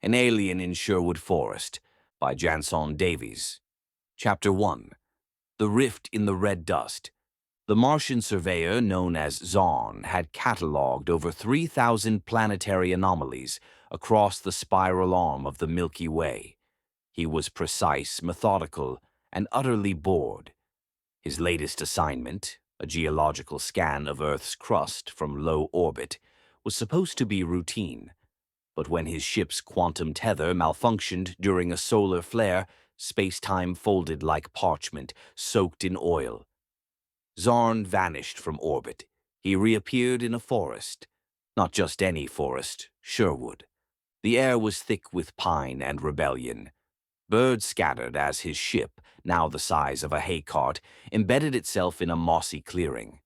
An Alien in Sherwood Forest by Janson Davies. Chapter 1. The Rift in the Red Dust. The Martian surveyor, known as Zorn, had catalogued over 3,000 planetary anomalies across the spiral arm of the Milky Way. He was precise, methodical, and utterly bored. His latest assignment, a geological scan of Earth's crust from low orbit, was supposed to be routine. But when his ship's quantum tether malfunctioned during a solar flare, space-time folded like parchment, soaked in oil. Zorn vanished from orbit. He reappeared in a forest. Not just any forest, Sherwood. The air was thick with pine and rebellion. Birds scattered as his ship, now the size of a hay cart, embedded itself in a mossy clearing.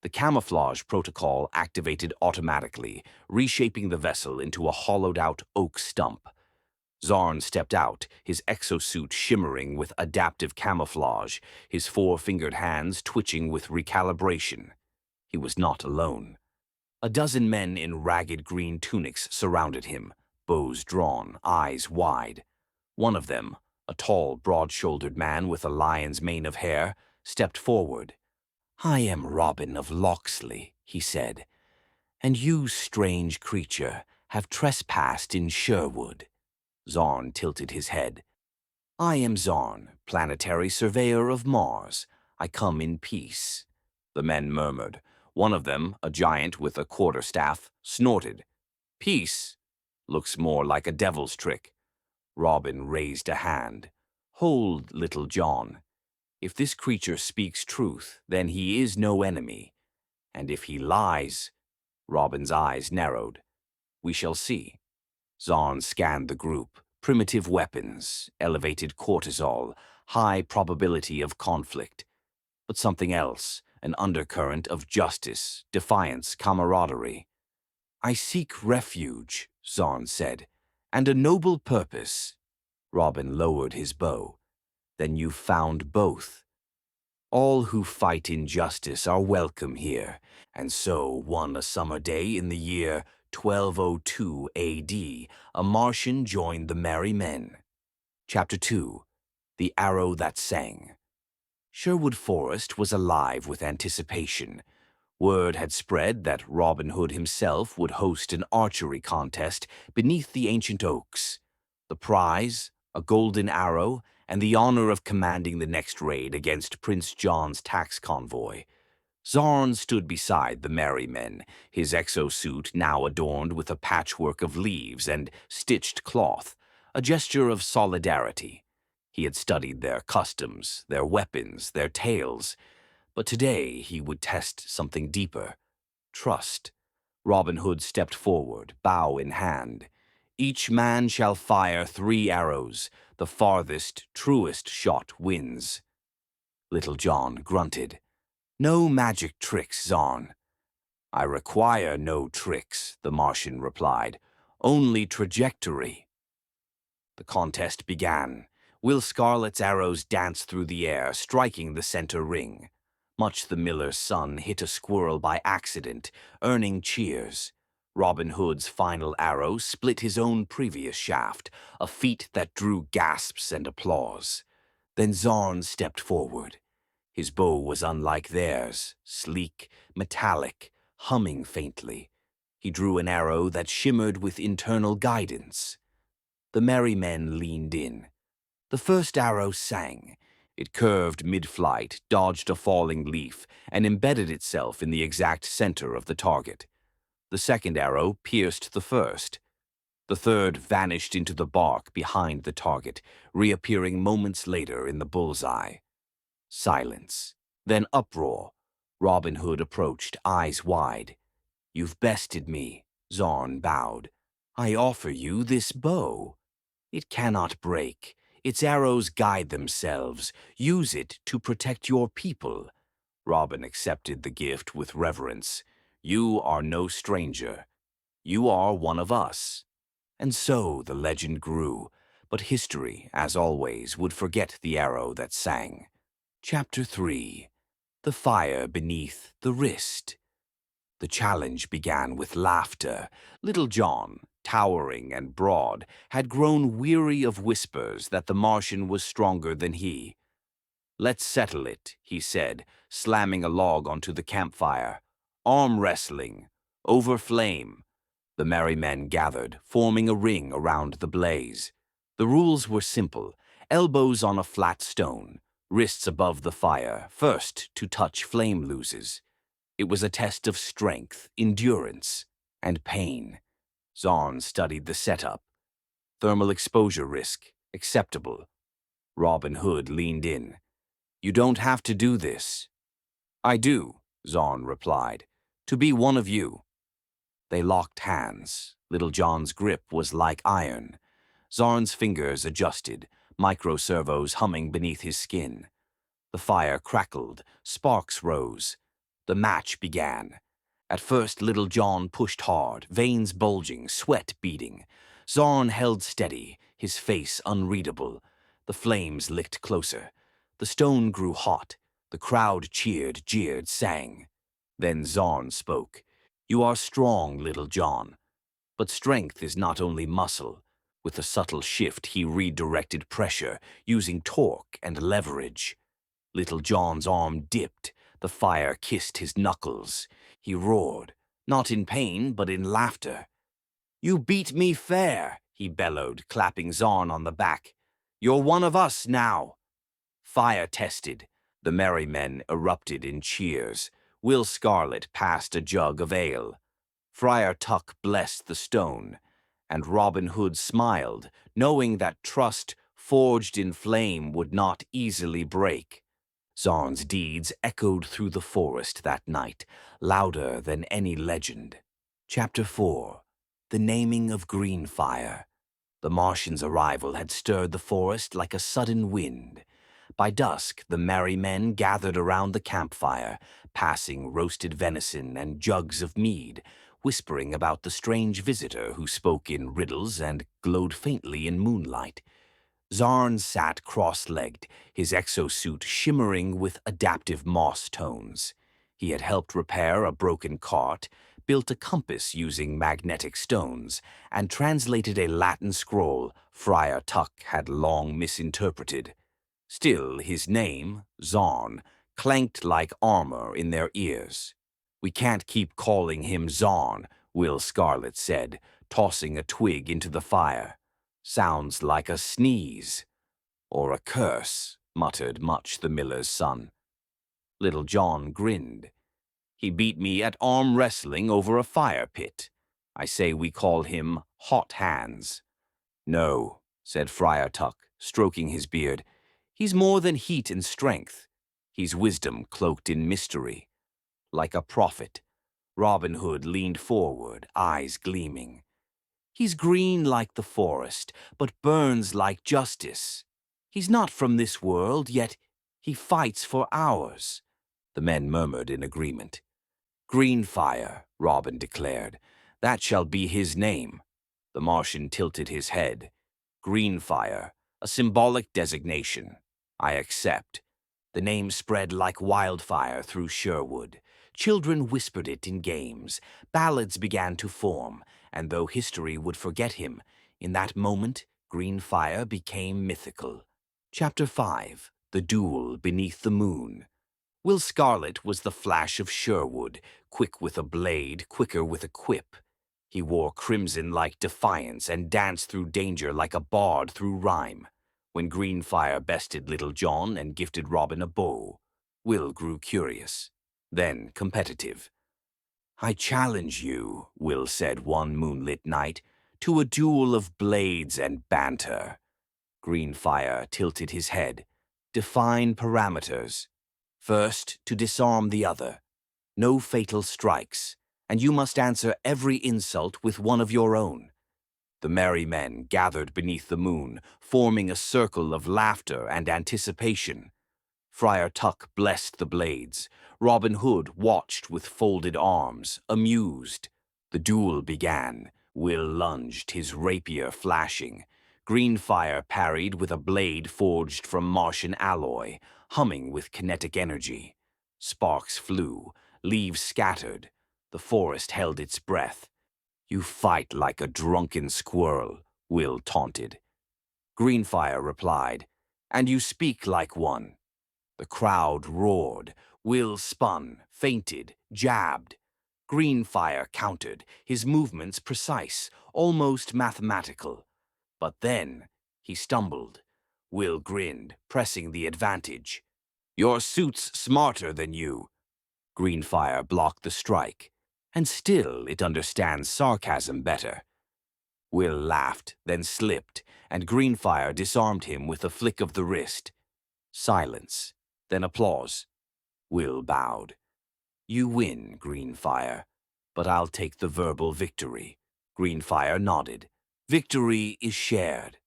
The camouflage protocol activated automatically, reshaping the vessel into a hollowed-out oak stump. Zorn stepped out, his exosuit shimmering with adaptive camouflage, his four-fingered hands twitching with recalibration. He was not alone. A dozen men in ragged green tunics surrounded him, bows drawn, eyes wide. One of them, a tall, broad-shouldered man with a lion's mane of hair, stepped forward. "I am Robin of Locksley," he said, "and you, strange creature, have trespassed in Sherwood." Zorn tilted his head. "I am Zorn, planetary surveyor of Mars. I come in peace." The men murmured. One of them, a giant with a quarterstaff, snorted. "Peace? Looks more like a devil's trick." Robin raised a hand. "Hold, Little John. If this creature speaks truth, then he is no enemy. And if he lies—" Robin's eyes narrowed. "We shall see." Zorn scanned the group. Primitive weapons, elevated cortisol, high probability of conflict. But something else, an undercurrent of justice, defiance, camaraderie. "I seek refuge," Zorn said, "and a noble purpose." Robin lowered his bow. "Then you've found both. All who fight injustice are welcome here." And so, one a summer day in the year 1202 AD, a Martian joined the merry men. Chapter 2. The Arrow That Sang. Sherwood Forest was alive with anticipation. Word had spread that Robin Hood himself would host an archery contest beneath the ancient oaks. The prize, a golden arrow, and the honor of commanding the next raid against Prince John's tax convoy. Zorn stood beside the merry men, his exosuit now adorned with a patchwork of leaves and stitched cloth, a gesture of solidarity. He had studied their customs, their weapons, their tales, but today he would test something deeper. Trust. Robin Hood stepped forward, bow in hand. "Each man shall fire 3 arrows. The farthest, truest shot wins." Little John grunted. "No magic tricks, Zorn." "I require no tricks," the Martian replied. "Only trajectory." The contest began. Will Scarlet's arrows danced through the air, striking the center ring. Much the miller's son hit a squirrel by accident, earning cheers. Robin Hood's final arrow split his own previous shaft, a feat that drew gasps and applause. Then Zorn stepped forward. His bow was unlike theirs, sleek, metallic, humming faintly. He drew an arrow that shimmered with internal guidance. The merry men leaned in. The first arrow sang. It curved mid-flight, dodged a falling leaf, and embedded itself in the exact center of the target. The second arrow pierced the first. The third vanished into the bark behind the target, reappearing moments later in the bullseye. Silence. Then uproar. Robin Hood approached, eyes wide. "You've bested me," Zorn bowed. "I offer you this bow. It cannot break. Its arrows guide themselves. Use it to protect your people." Robin accepted the gift with reverence. "You are no stranger. You are one of us." And so the legend grew, but history, as always, would forget the arrow that sang. Chapter 3. The Fire Beneath the Wrist. The challenge began with laughter. Little John, towering and broad, had grown weary of whispers that the Martian was stronger than he. "Let's settle it," he said, slamming a log onto the campfire. "Arm wrestling. Over flame." The merry men gathered, forming a ring around the blaze. The rules were simple: elbows on a flat stone, wrists above the fire. First to touch flame loses. It was a test of strength, endurance, and pain. Zorn studied the setup. Thermal exposure risk, acceptable. Robin Hood leaned in. "You don't have to do this." "I do," Zorn replied, "to be one of you." They locked hands. Little John's grip was like iron. Zorn's fingers adjusted, microservos humming beneath his skin. The fire crackled, sparks rose. The match began. At first, Little John pushed hard, veins bulging, sweat beading. Zorn held steady, his face unreadable. The flames licked closer. The stone grew hot. The crowd cheered, jeered, sang. Then Zorn spoke. "You are strong, Little John. But strength is not only muscle." With a subtle shift, he redirected pressure, using torque and leverage. Little John's arm dipped. The fire kissed his knuckles. He roared, not in pain, but in laughter. "You beat me fair," he bellowed, clapping Zorn on the back. "You're one of us now." Fire tested. The merry men erupted in cheers. Will Scarlet passed a jug of ale. Friar Tuck blessed the stone, and Robin Hood smiled, knowing that trust forged in flame would not easily break. Zorn's deeds echoed through the forest that night, louder than any legend. Chapter 4. The Naming of Greenfire. The Martian's arrival had stirred the forest like a sudden wind. By dusk, the merry men gathered around the campfire, passing roasted venison and jugs of mead, whispering about the strange visitor who spoke in riddles and glowed faintly in moonlight. Zorn sat cross-legged, his exosuit shimmering with adaptive moss tones. He had helped repair a broken cart, built a compass using magnetic stones, and translated a Latin scroll Friar Tuck had long misinterpreted. Still, his name, Zorn, clanked like armor in their ears. "We can't keep calling him Zorn," Will Scarlet said, tossing a twig into the fire. "Sounds like a sneeze." "Or a curse," muttered Much the miller's son. Little John grinned. "He beat me at arm wrestling over a fire pit. I say we call him Hot Hands." "No," said Friar Tuck, stroking his beard. "He's more than heat and strength. He's wisdom cloaked in mystery." Like a prophet, Robin Hood leaned forward, eyes gleaming. "He's green like the forest, but burns like justice. He's not from this world, yet he fights for ours." The men murmured in agreement. "Greenfire," Robin declared. "That shall be his name." The Martian tilted his head. "Greenfire, a symbolic designation. I accept." The name spread like wildfire through Sherwood. Children whispered it in games. Ballads began to form, and though history would forget him, in that moment, Greenfire became mythical. Chapter 5. The Duel Beneath the Moon. Will Scarlet was the flash of Sherwood, quick with a blade, quicker with a quip. He wore crimson like defiance and danced through danger like a bard through rhyme. When Greenfire bested Little John and gifted Robin a bow, Will grew curious, then competitive. "I challenge you," Will said one moonlit night, "to a duel of blades and banter." Greenfire tilted his head. "Define parameters. First, to disarm the other. No fatal strikes, and you must answer every insult with one of your own." The merry men gathered beneath the moon, forming a circle of laughter and anticipation. Friar Tuck blessed the blades. Robin Hood watched with folded arms, amused. The duel began. Will lunged, his rapier flashing. Greenfire parried with a blade forged from Martian alloy, humming with kinetic energy. Sparks flew, leaves scattered. The forest held its breath. You fight like a drunken squirrel, Will taunted. Greenfire replied, and you speak like one. The crowd roared. Will spun, feinted, jabbed. Greenfire countered, his movements precise, almost mathematical. But then he stumbled. Will grinned, pressing the advantage. Your suit's smarter than you. Greenfire blocked the strike, and still it understands sarcasm better. Will laughed, then slipped, and Greenfire disarmed him with a flick of the wrist. Silence, then applause. Will bowed. You win, Greenfire, but I'll take the verbal victory. Greenfire nodded. Victory is shared.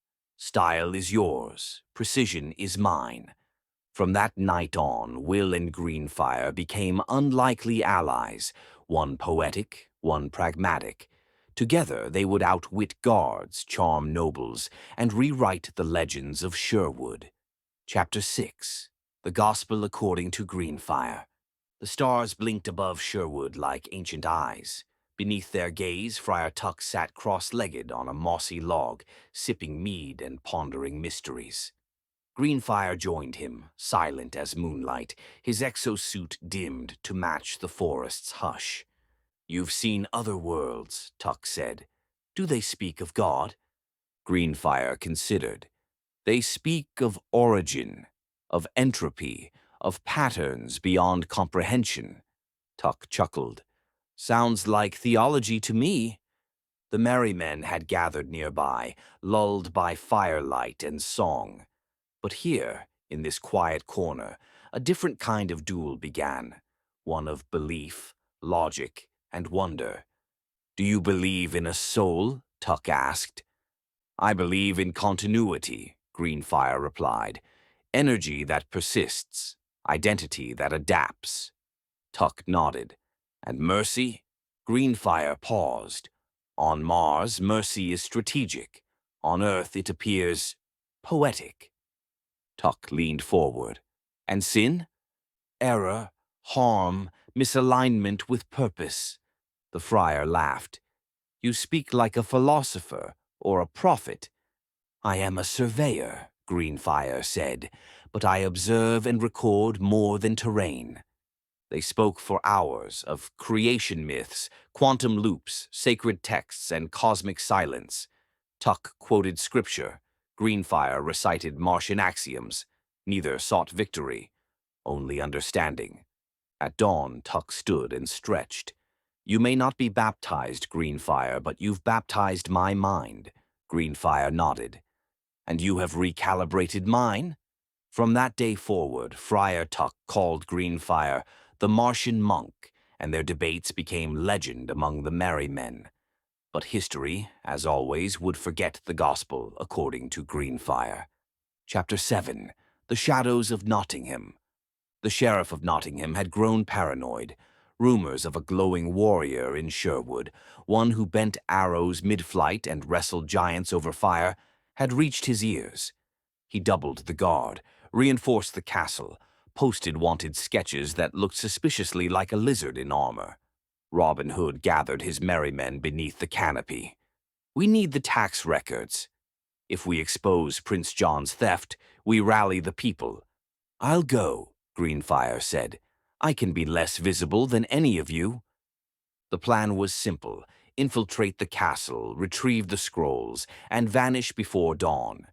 Style is yours. Precision is mine. From that night on, Will and Greenfire became unlikely allies, one poetic, one pragmatic. Together they would outwit guards, charm nobles, and rewrite the legends of Sherwood. Chapter 6. The Gospel According to Greenfire. The stars blinked above Sherwood like ancient eyes. Beneath their gaze, Friar Tuck sat cross-legged on a mossy log, sipping mead and pondering mysteries. Greenfire joined him, silent as moonlight, his exosuit dimmed to match the forest's hush. You've seen other worlds, Tuck said. Do they speak of God? Greenfire considered. They speak of origin, of entropy, of patterns beyond comprehension. Tuck chuckled. Sounds like theology to me. The merry men had gathered nearby, lulled by firelight and song. But here, in this quiet corner, a different kind of duel began, one of belief, logic, and wonder. Do you believe in a soul? Tuck asked. I believe in continuity, Greenfire replied. Energy that persists, identity that adapts. Tuck nodded. And mercy? Greenfire paused. On Mars, mercy is strategic. On Earth, it appears poetic. Tuck leaned forward. And sin? Error, harm, misalignment with purpose. The friar laughed. You speak like a philosopher or a prophet. I am a surveyor, Greenfire said, but I observe and record more than terrain. They spoke for hours of creation myths, quantum loops, sacred texts, and cosmic silence. Tuck quoted scripture. Greenfire recited Martian axioms. Neither sought victory, only understanding. At dawn, Tuck stood and stretched. You may not be baptized, Greenfire, but you've baptized my mind. Greenfire nodded. And you have recalibrated mine? From that day forward, Friar Tuck called Greenfire the Martian monk, and their debates became legend among the merry men. But history, as always, would forget the gospel according to Greenfire. Chapter 7. The Shadows of Nottingham. The sheriff of Nottingham had grown paranoid. Rumors of a glowing warrior in Sherwood, one who bent arrows mid-flight and wrestled giants over fire, had reached his ears. He doubled the guard, reinforced the castle, posted wanted sketches that looked suspiciously like a lizard in armor. Robin Hood gathered his merry men beneath the canopy. We need the tax records. If we expose Prince John's theft, we rally the people. I'll go, Greenfire said. I can be less visible than any of you. The plan was simple. Infiltrate the castle, retrieve the scrolls, and vanish before dawn.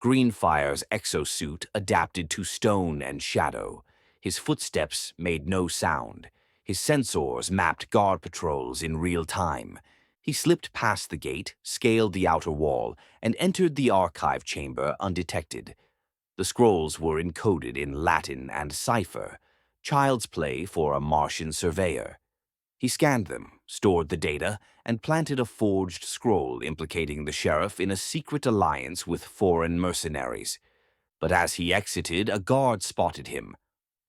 Greenfire's exosuit adapted to stone and shadow. His footsteps made no sound. His sensors mapped guard patrols in real time. He slipped past the gate, scaled the outer wall, and entered the archive chamber undetected. The scrolls were encoded in Latin and cipher, child's play for a Martian surveyor. He scanned them, stored the data, and planted a forged scroll implicating the sheriff in a secret alliance with foreign mercenaries. But as he exited, a guard spotted him.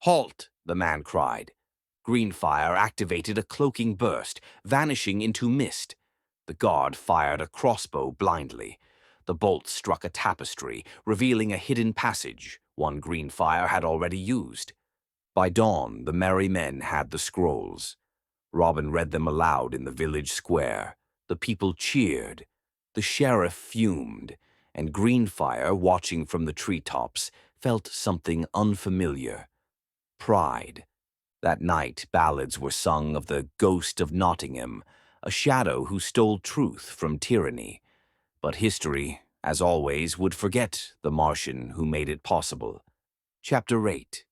"Halt!" the man cried. Greenfire activated a cloaking burst, vanishing into mist. The guard fired a crossbow blindly. The bolt struck a tapestry, revealing a hidden passage, one Greenfire had already used. By dawn, the merry men had the scrolls. Robin read them aloud in the village square. The people cheered. The sheriff fumed, and Greenfire, watching from the treetops, felt something unfamiliar. Pride. That night, ballads were sung of the ghost of Nottingham, a shadow who stole truth from tyranny. But history, as always, would forget the Martian who made it possible. Chapter 8.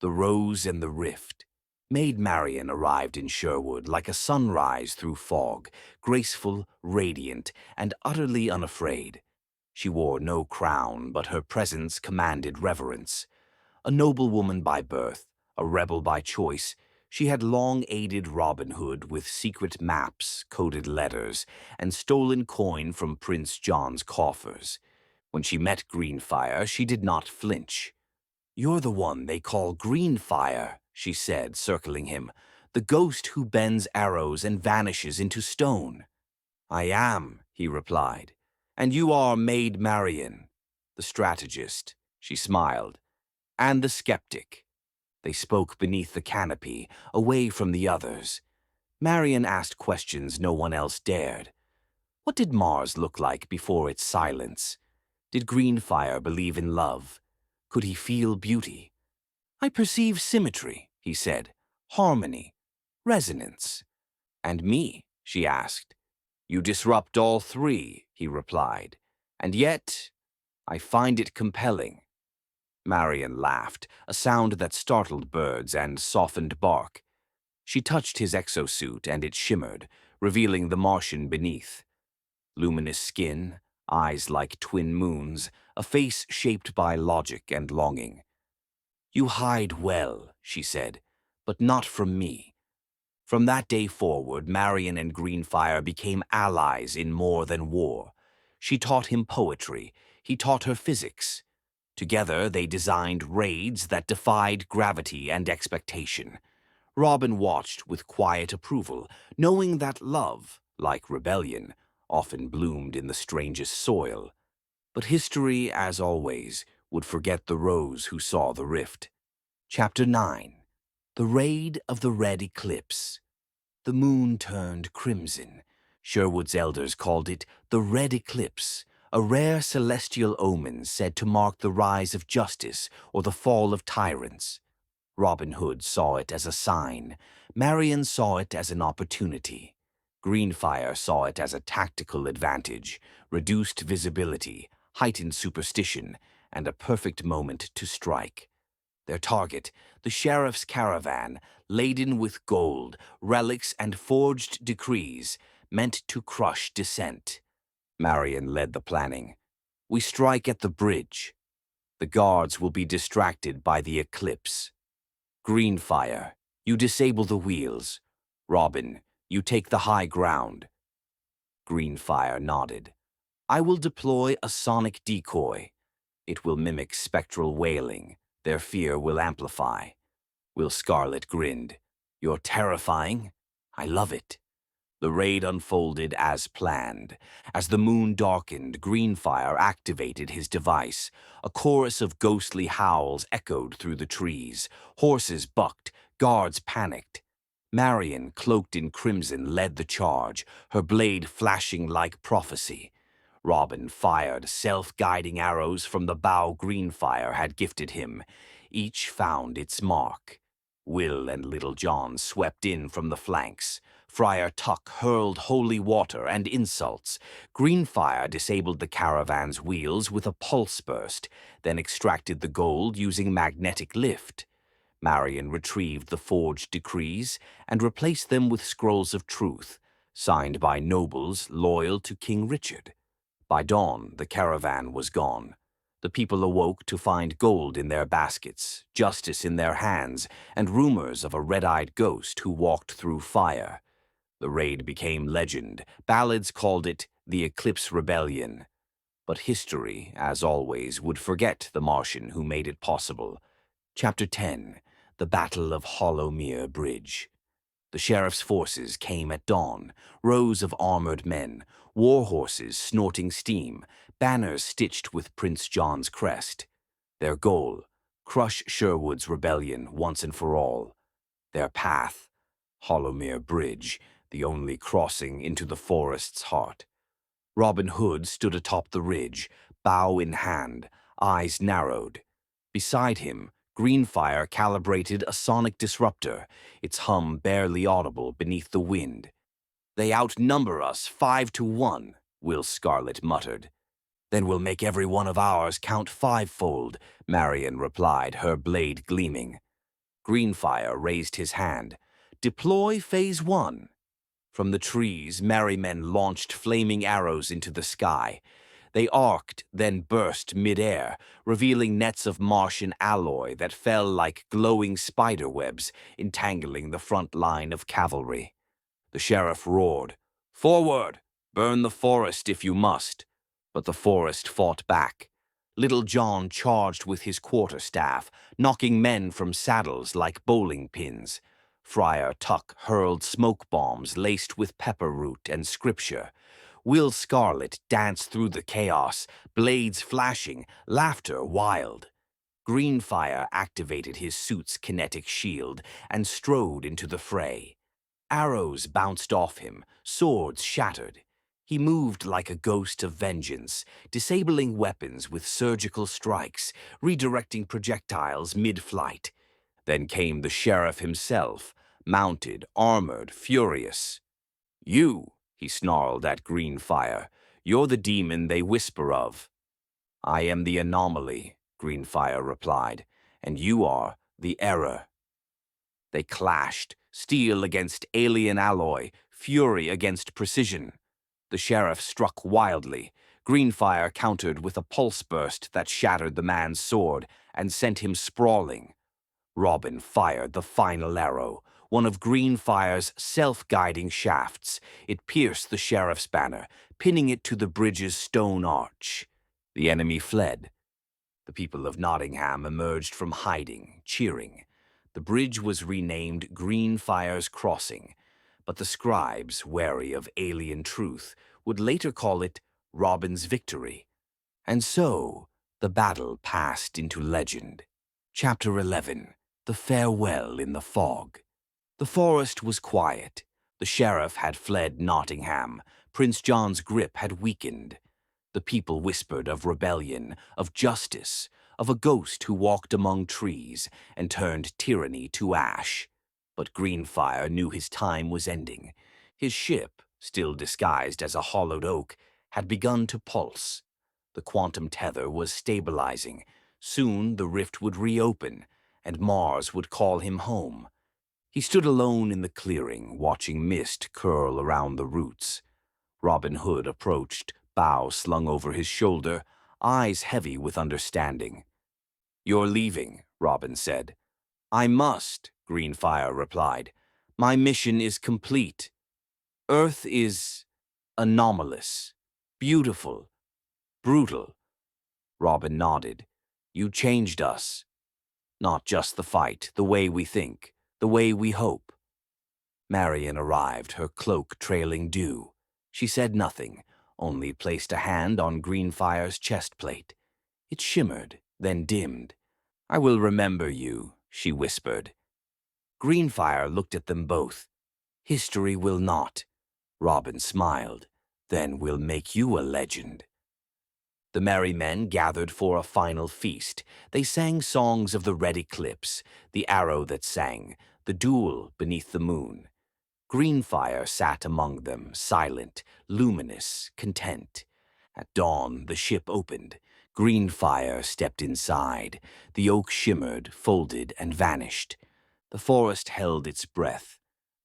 The Rose and the Rift. Maid Marian arrived in Sherwood like a sunrise through fog, graceful, radiant, and utterly unafraid. She wore no crown, but her presence commanded reverence. A noblewoman by birth, a rebel by choice, she had long aided Robin Hood with secret maps, coded letters, and stolen coin from Prince John's coffers. When she met Greenfire, she did not flinch. "You're the one they call Greenfire," she said, circling him, "the ghost who bends arrows and vanishes into stone." "I am," he replied. "And you are Maid Marian, the strategist," she smiled, "and the skeptic." They spoke beneath the canopy, away from the others. Marian asked questions no one else dared. What did Mars look like before its silence? Did Greenfire believe in love? Could he feel beauty? "I perceive symmetry," he said, "harmony, resonance." "And me?" she asked. "You disrupt all three," he replied. "And yet, I find it compelling." Marian laughed, a sound that startled birds and softened bark. She touched his exosuit, and it shimmered, revealing the Martian beneath. Luminous skin, eyes like twin moons, a face shaped by logic and longing. "You hide well," she said, "but not from me." From that day forward, Marian and Greenfire became allies in more than war. She taught him poetry, he taught her physics. Together they designed raids that defied gravity and expectation. Robin watched with quiet approval, knowing that love, like rebellion, often bloomed in the strangest soil. But history, as always, would forget the rose who saw the rift. Chapter 9. The Raid of the Red Eclipse. The moon turned crimson. Sherwood's elders called it the Red Eclipse, a rare celestial omen said to mark the rise of justice or the fall of tyrants. Robin Hood saw it as a sign. Marian saw it as an opportunity. Greenfire saw it as a tactical advantage, reduced visibility, heightened superstition, and a perfect moment to strike. Their target, the sheriff's caravan, laden with gold, relics, and forged decrees, meant to crush dissent. Marian led the planning. "We strike at the bridge. The guards will be distracted by the eclipse. Greenfire, you disable the wheels. Robin, you take the high ground." Greenfire nodded. "I will deploy a sonic decoy. It will mimic spectral wailing. Their fear will amplify." Will Scarlet grinned. "You're terrifying. I love it." The raid unfolded as planned. As the moon darkened, Greenfire activated his device. A chorus of ghostly howls echoed through the trees. Horses bucked, guards panicked. Marian, cloaked in crimson, led the charge, her blade flashing like prophecy. Robin fired self-guiding arrows from the bow Greenfire had gifted him. Each found its mark. Will and Little John swept in from the flanks. Friar Tuck hurled holy water and insults. Greenfire disabled the caravan's wheels with a pulse burst, then extracted the gold using magnetic lift. Marian retrieved the forged decrees and replaced them with scrolls of truth, signed by nobles loyal to King Richard. By dawn, the caravan was gone. The people awoke to find gold in their baskets, justice in their hands, and rumors of a red-eyed ghost who walked through fire. The raid became legend. Ballads called it the Eclipse Rebellion. But history, as always, would forget the Martian who made it possible. Chapter 10. The Battle of Hollowmere Bridge. The sheriff's forces came at dawn, rows of armored men, war horses snorting steam, banners stitched with Prince John's crest. Their goal, crush Sherwood's rebellion once and for all. Their path, Hollowmere Bridge, the only crossing into the forest's heart. Robin Hood stood atop the ridge, bow in hand, eyes narrowed. Beside him, Greenfire calibrated a sonic disruptor, its hum barely audible beneath the wind. "They outnumber us 5-1, Will Scarlet muttered. "Then we'll make every one of ours count fivefold," Marian replied, her blade gleaming. Greenfire raised his hand. "Deploy Phase 1. From the trees, merry men launched flaming arrows into the sky. They arced, then burst mid-air, revealing nets of Martian alloy that fell like glowing spider webs, entangling the front line of cavalry. The sheriff roared, "Forward! Burn the forest if you must." But the forest fought back. Little John charged with his quarterstaff, knocking men from saddles like bowling pins. Friar Tuck hurled smoke bombs laced with pepper root and scripture. Will Scarlet danced through the chaos, blades flashing, laughter wild. Greenfire activated his suit's kinetic shield and strode into the fray. Arrows bounced off him, swords shattered. He moved like a ghost of vengeance, disabling weapons with surgical strikes, redirecting projectiles mid-flight. Then came the sheriff himself, mounted, armored, furious. "You," he snarled at Greenfire, "you're the demon they whisper of." "I am the anomaly," Greenfire replied, "and you are the error." They clashed, steel against alien alloy, fury against precision. The sheriff struck wildly. Greenfire countered with a pulse burst that shattered the man's sword and sent him sprawling. Robin fired the final arrow, one of Greenfire's self-guiding shafts. It pierced the sheriff's banner, pinning it to the bridge's stone arch. The enemy fled. The people of Nottingham emerged from hiding, cheering. The bridge was renamed Greenfire's Crossing, but the scribes, wary of alien truth, would later call it Robin's Victory. And so, the battle passed into legend. Chapter 11. The Farewell in the Fog. The forest was quiet. The sheriff had fled Nottingham. Prince John's grip had weakened. The people whispered of rebellion, of justice, of a ghost who walked among trees and turned tyranny to ash. But Greenfire knew his time was ending. His ship, still disguised as a hollowed oak, had begun to pulse. The quantum tether was stabilizing. Soon the rift would reopen, and Mars would call him home. He stood alone in the clearing, watching mist curl around the roots. Robin Hood approached, bow slung over his shoulder, eyes heavy with understanding. "You're leaving," Robin said. "I must," Greenfire replied. "My mission is complete. Earth is anomalous, beautiful, brutal." Robin nodded. "You changed us. Not just the fight, the way we think, the way we hope." Marian arrived, her cloak trailing dew. She said nothing, only placed a hand on Greenfire's chest plate. It shimmered, then dimmed. "I will remember you," she whispered. Greenfire looked at them both. "History will not." Robin smiled. "Then we'll make you a legend." The merry men gathered for a final feast. They sang songs of the Red Eclipse, the arrow that sang, the duel beneath the moon. Greenfire sat among them, silent, luminous, content. At dawn, the ship opened. Greenfire stepped inside. The oak shimmered, folded, and vanished. The forest held its breath.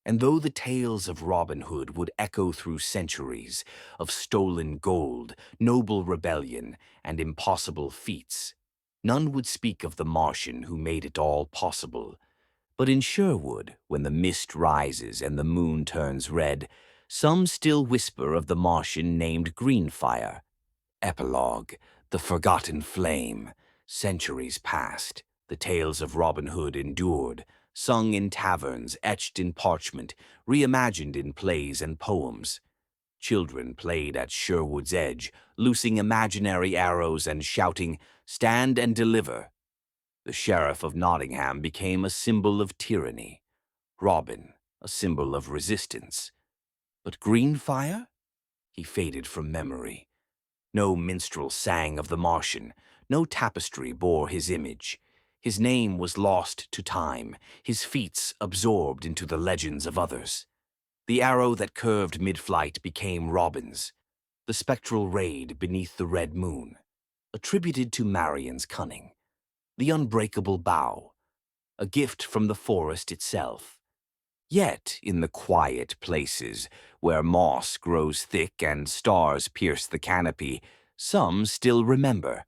And though the tales of Robin Hood would echo through centuries, of stolen gold, noble rebellion, and impossible feats, none would speak of the Martian who made it all possible. But in Sherwood, when the mist rises and the moon turns red, some still whisper of the Martian named Greenfire. Epilogue, the forgotten flame. Centuries passed. The tales of Robin Hood endured, sung in taverns, etched in parchment, reimagined in plays and poems. Children played at Sherwood's edge, loosing imaginary arrows and shouting, "Stand and deliver." The sheriff of Nottingham became a symbol of tyranny. Robin, a symbol of resistance. But Greenfire? He faded from memory. No minstrel sang of the Martian, no tapestry bore his image. His name was lost to time, his feats absorbed into the legends of others. The arrow that curved mid-flight became Robin's, the spectral raid beneath the red moon, attributed to Marion's cunning. The unbreakable bow, a gift from the forest itself. Yet, in the quiet places, where moss grows thick and stars pierce the canopy, some still remember.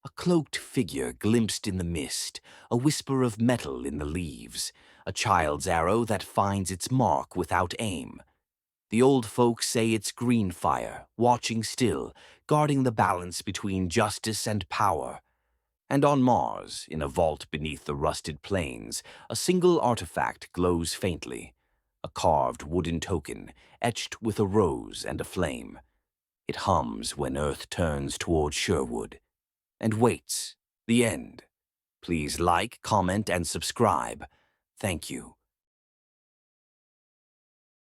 A cloaked figure glimpsed in the mist, a whisper of metal in the leaves, a child's arrow that finds its mark without aim. The old folks say it's Greenfire, watching still, guarding the balance between justice and power. And on Mars, in a vault beneath the rusted plains, a single artifact glows faintly, a carved wooden token, etched with a rose and a flame. It hums when Earth turns toward Sherwood, and waits the end. Please like, comment, and subscribe. Thank you.